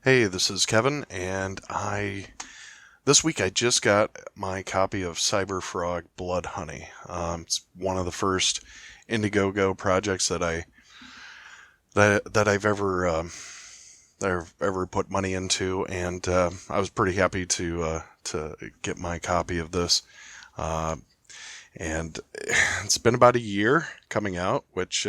Hey, this is Kevin, and this week I just got my copy of Cyberfrog Blood Honey. It's one of the first Indiegogo projects that I've ever put money into, and I was pretty happy to get my copy of this. Uh, and it's been about a year coming out, which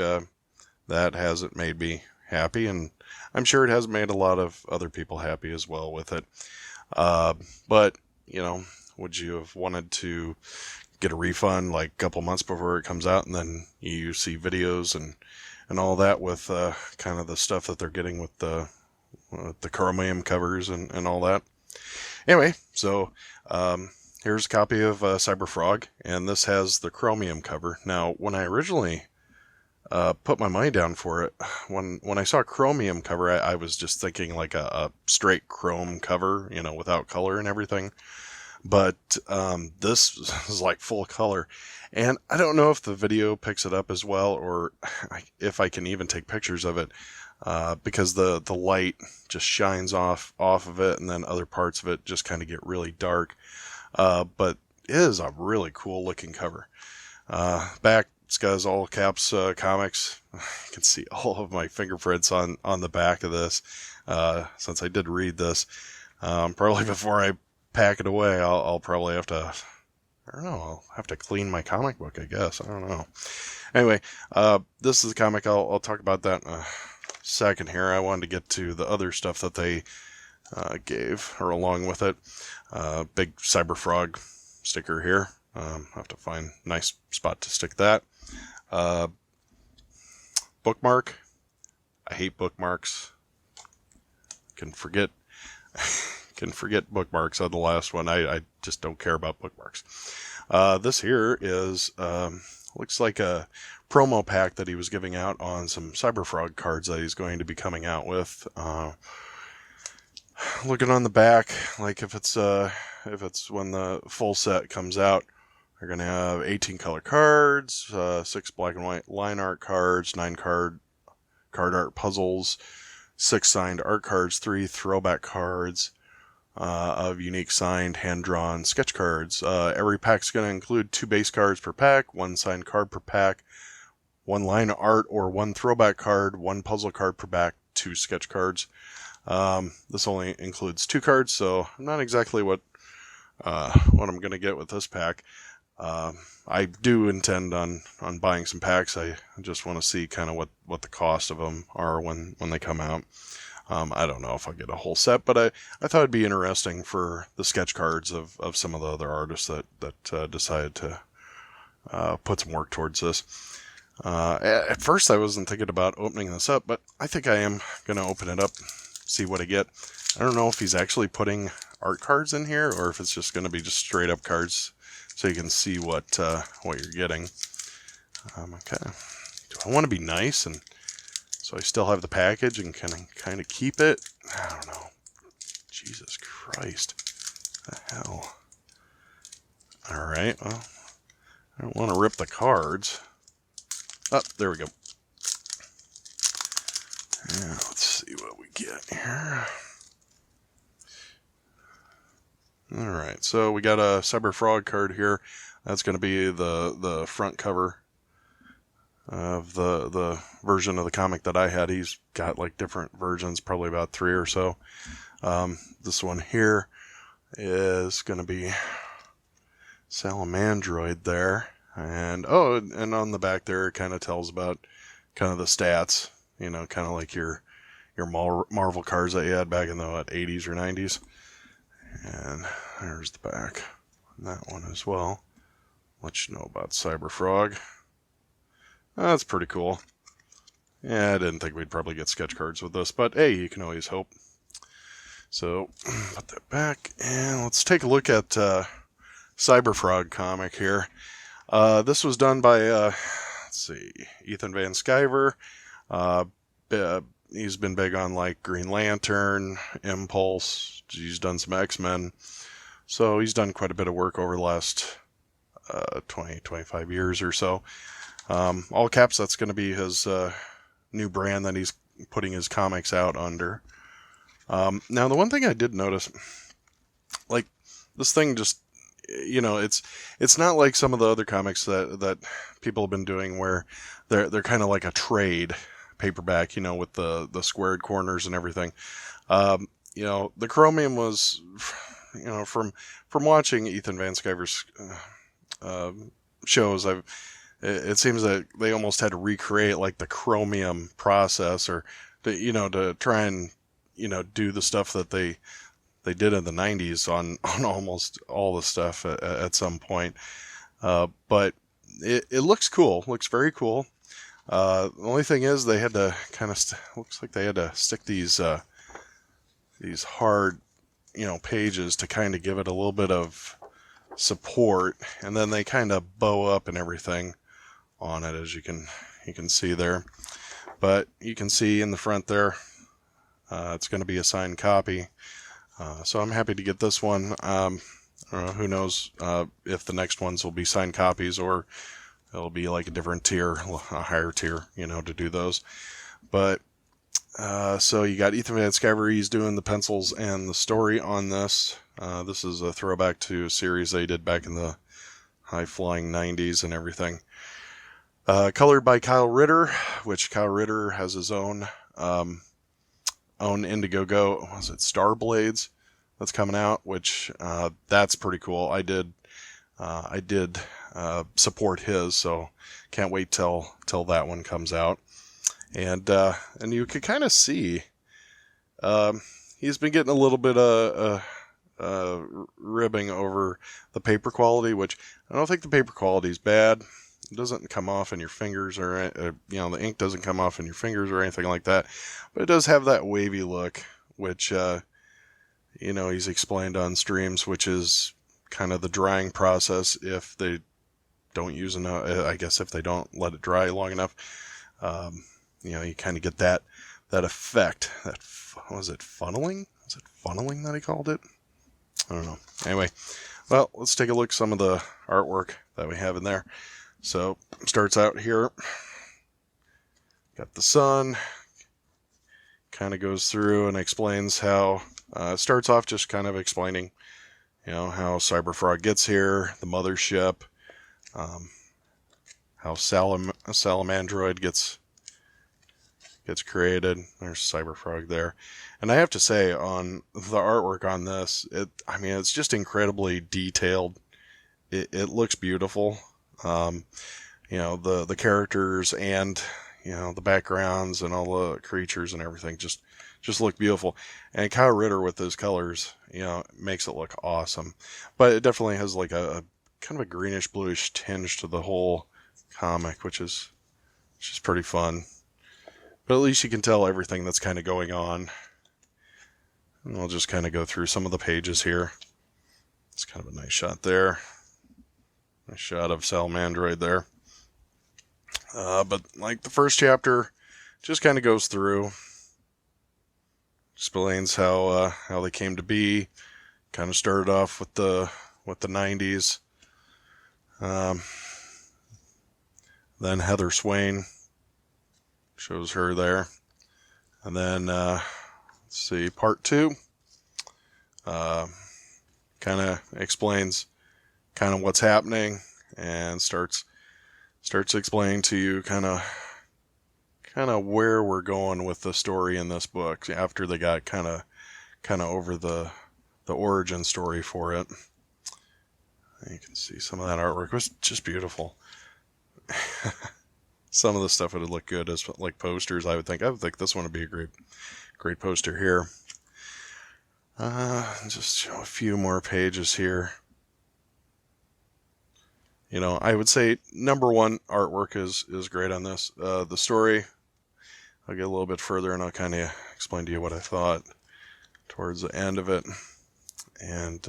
that hasn't made me happy, and I'm sure it has made a lot of other people happy as well with it. Uh, but, you know, would you have wanted to get a refund like a couple months before it comes out, and then you see videos and all that with kind of the stuff that they're getting with the chromium covers and all that? Anyway, so here's a copy of Cyberfrog, and this has the chromium cover. Now, when I originally put my money down for it, when I saw chromium cover, I was just thinking like a straight chrome cover, without color and everything. But this is like full color, and I don't know if the video picks it up as well, or if I can even take pictures of it, because the light just shines off of it, and then other parts of it just kind of get really dark. But it is a really cool looking cover. Back, it's got his all caps comics. You can see all of my fingerprints on the back of this, since I did read this. Probably before I pack it away, I'll probably have to, I don't know, I'll have to clean my comic book, I guess. I don't know. Anyway, this is the comic. I'll talk about that in a second here. I wanted to get to the other stuff that they gave, or along with it. Big Cyberfrog sticker here. I'll have to find a nice spot to stick that. Bookmark. I hate bookmarks. Can forget bookmarks on the last one. I just don't care about bookmarks. This here is looks like a promo pack that he was giving out on some Cyberfrog cards that he's going to be coming out with. Looking on the back, like if it's when the full set comes out, they're going to have 18 color cards, 6 black and white line art cards, 9 card art puzzles, 6 signed art cards, 3 throwback cards of unique signed hand-drawn sketch cards. Every pack's going to include 2 base cards per pack, 1 signed card per pack, 1 line art or 1 throwback card, 1 puzzle card per pack, 2 sketch cards. This only includes 2 cards, so I'm not exactly what I'm going to get with this pack. I do intend on buying some packs. I just want to see kind of what the cost of them are when they come out. I don't know if I'll get a whole set, but I thought it'd be interesting for the sketch cards of some of the other artists that decided to put some work towards this. At first I wasn't thinking about opening this up, but I think I am going to open it up, see what I get. I don't know if he's actually putting art cards in here, or if it's just going to be just straight up cards, so you can see what you're getting. Okay. Do I want to be nice and so I still have the package and can kind of keep it? I don't know. Jesus Christ. What the hell? Alright, well, I don't want to rip the cards. Oh, there we go. Yeah, let's see what we get here. Alright, so we got a Cyberfrog card here. That's going to be the front cover of the version of the comic that I had. He's got like different versions, probably about 3 or so. This one here is going to be Salamandroid there. And on the back there it kind of tells about kind of the stats, kind of like your Marvel cards that you had back in the 80s or 90s. And there's the back on that one as well. Let you know about Cyberfrog. That's pretty cool. Yeah, I didn't think we'd probably get sketch cards with this, but hey, you can always hope. So, put that back, and let's take a look at Cyberfrog comic here. This was done by, Ethan Van Sciver. He's been big on like Green Lantern, Impulse. He's done some X-Men. So he's done quite a bit of work over the last 25 years or so. All caps, that's going to be his new brand that he's putting his comics out under. Now, the one thing I did notice, like, this thing just, it's not like some of the other comics that people have been doing where they're kind of like a trade paperback, with the squared corners and everything. The chromium was, from watching Ethan Van Sciver's shows, it seems that they almost had to recreate like the chromium process, or to try and do the stuff that they did in the 90s on almost all the stuff at some point. But it looks cool, looks very cool. The only thing is they had to kind of looks like they had to stick these hard pages to kind of give it a little bit of support, and then they kind of bow up and everything on it, as you can see there. But you can see in the front there, it's going to be a signed copy. So I'm happy to get this one. I don't know, who knows if the next ones will be signed copies, or it'll be like a different tier, a higher tier, to do those. But so you got Ethan Van Sciver, he's doing the pencils and the story on this. This is a throwback to a series they did back in the high-flying 90s and everything. Colored by Kyle Ritter, which Kyle Ritter has his own Indiegogo, was it Star Blades, that's coming out, which that's pretty cool. I did support his, so can't wait till that one comes out. And you could kind of see he's been getting a little bit of ribbing over the paper quality, which I don't think the paper quality is bad. It doesn't come off in your fingers, or the ink doesn't come off in your fingers or anything like that. But it does have that wavy look, which he's explained on streams, which is kind of the drying process if they don't use enough. I guess if they don't let it dry long enough, you kind of get that effect. That was it funneling? Was it funneling that he called it? I don't know. Anyway, well, let's take a look at some of the artwork that we have in there. So, starts out here. Got the sun. Kind of goes through and explains how. Starts off just kind of explaining, how Cyberfrog gets here, the mothership, how Salamandroid gets created. There's Cyberfrog there. And I have to say, on the artwork on this, it's just incredibly detailed. It looks beautiful. The characters and, the backgrounds and all the creatures and everything just look beautiful. And Kyle Ritter with those colors, makes it look awesome. But it definitely has like a kind of a greenish bluish tinge to the whole comic, which is pretty fun. But at least you can tell everything that's kind of going on. And we'll just kind of go through some of the pages here. It's kind of a nice shot there. Nice shot of Salamandroid there. But like the first chapter just kind of goes through. Explains how they came to be. Kind of started off with the 90s. Then Heather Swain. Shows her there. And then, let's see, part 2. Kind of explains kind of what's happening, and starts explaining to you kind of where we're going with the story in this book after they got kind of over the origin story for it. You can see some of that artwork. It was just beautiful. Some of the stuff would look good as like posters. I would think this one would be a great poster here. Just show a few more pages here. I would say number one artwork is great on this. The story, I'll get a little bit further and I'll kind of explain to you what I thought towards the end of it. And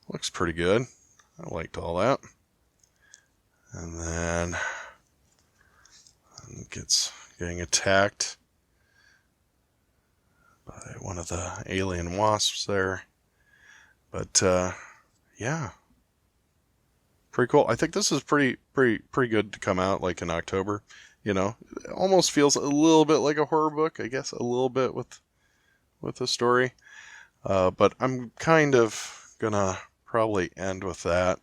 looks pretty good. I liked all that. And then getting attacked by one of the alien wasps there. But yeah, pretty cool. I think this is pretty good to come out like in October. It almost feels a little bit like a horror book, I guess, a little bit with with the story. But I'm kind of gonna probably end with that.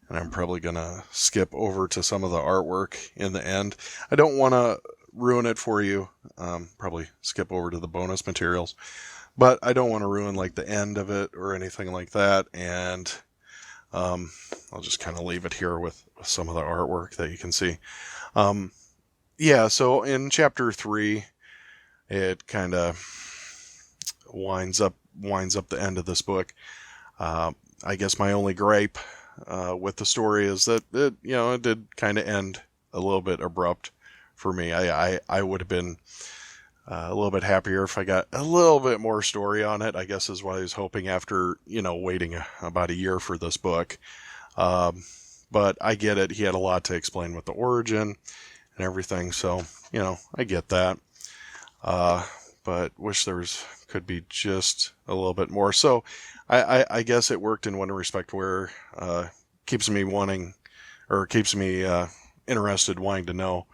And I'm probably gonna skip over to some of the artwork in the end. I don't want to ruin it for you. Probably skip over to the bonus materials. But I don't want to ruin like the end of it or anything like that. And I'll just kind of leave it here with some of the artwork that you can see. Yeah, so in chapter 3, it kind of winds up the end of this book. I guess my only gripe with the story is that it did kind of end a little bit abrupt for me. I would have been a little bit happier if I got a little bit more story on it, I guess is what I was hoping after, waiting about a year for this book. But I get it. He had a lot to explain with the origin and everything. So, I get that. But wish could be just a little bit more. So I guess it worked in one respect where, keeps me interested, wanting to know,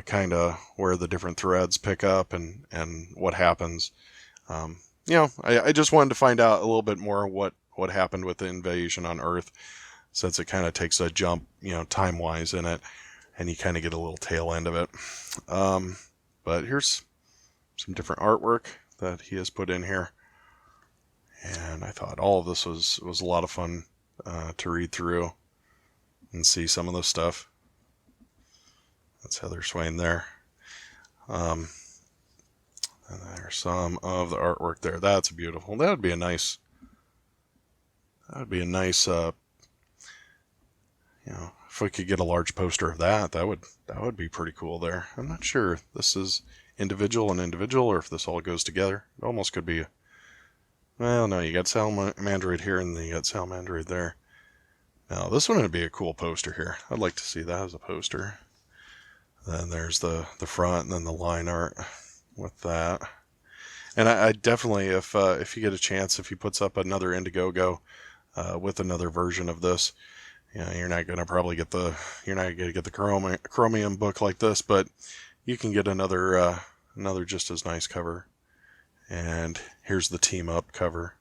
kind of where the different threads pick up and what happens. I just wanted to find out a little bit more what happened with the invasion on Earth, since it kind of takes a jump, time-wise in it, and you kind of get a little tail end of it. But here's some different artwork that he has put in here. And I thought all of this was a lot of fun to read through and see some of this stuff. That's Heather Swain there. And there's some of the artwork there. That's beautiful. That would be a nice, if we could get a large poster of that would be pretty cool there. I'm not sure if this is individual or if this all goes together. It almost could be, well, no, you got Salamandroid here and then you got Salamandroid there. Now, this one would be a cool poster here. I'd like to see that as a poster. Then there's the front and then the line art with that. And I definitely, if you get a chance, if he puts up another Indiegogo with another version of this, you're not going to get the Chromium book like this, but you can get another just as nice cover. And here's the team up cover.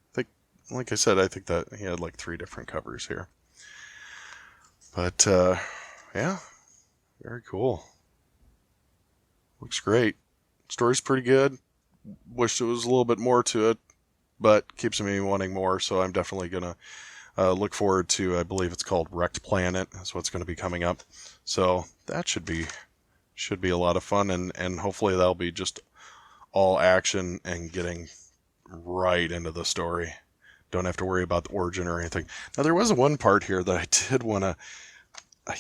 Like I said, I think that he had like 3 different covers here. But yeah, very cool. Looks great. Story's pretty good. Wish there was a little bit more to it, but keeps me wanting more. So I'm definitely gonna look forward to. I believe it's called Wrecked Planet. That's what's going to be coming up. So that should be a lot of fun, and hopefully that'll be just all action and getting right into the story. Don't have to worry about the origin or anything. Now there was one part here that I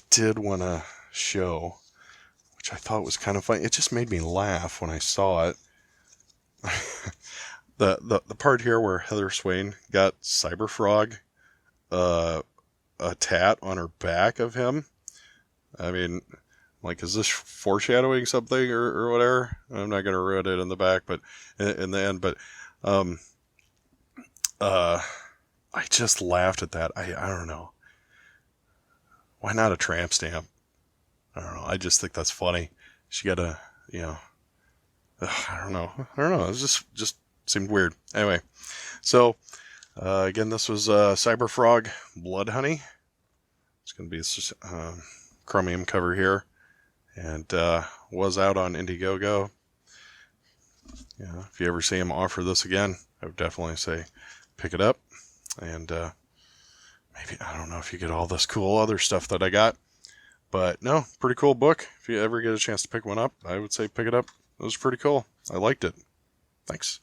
did wanna show, which I thought was kind of funny. It just made me laugh when I saw it. the part here where Heather Swain got Cyberfrog a tat on her back of him. I mean, like, is this foreshadowing something or whatever? I'm not gonna ruin it in the back, but in the end, but I just laughed at that. I don't know. Why not a tramp stamp? I don't know. I just think that's funny. She got a, I don't know. It just seemed weird. Anyway, so again, this was Cyberfrog Blood Honey. It's going to be a chromium cover here, and was out on Indiegogo. If you ever see him offer this again, I would definitely say pick it up. And maybe, I don't know if you get all this cool other stuff that I got. But no, pretty cool book. If you ever get a chance to pick one up, I would say pick it up. It was pretty cool. I liked it. Thanks.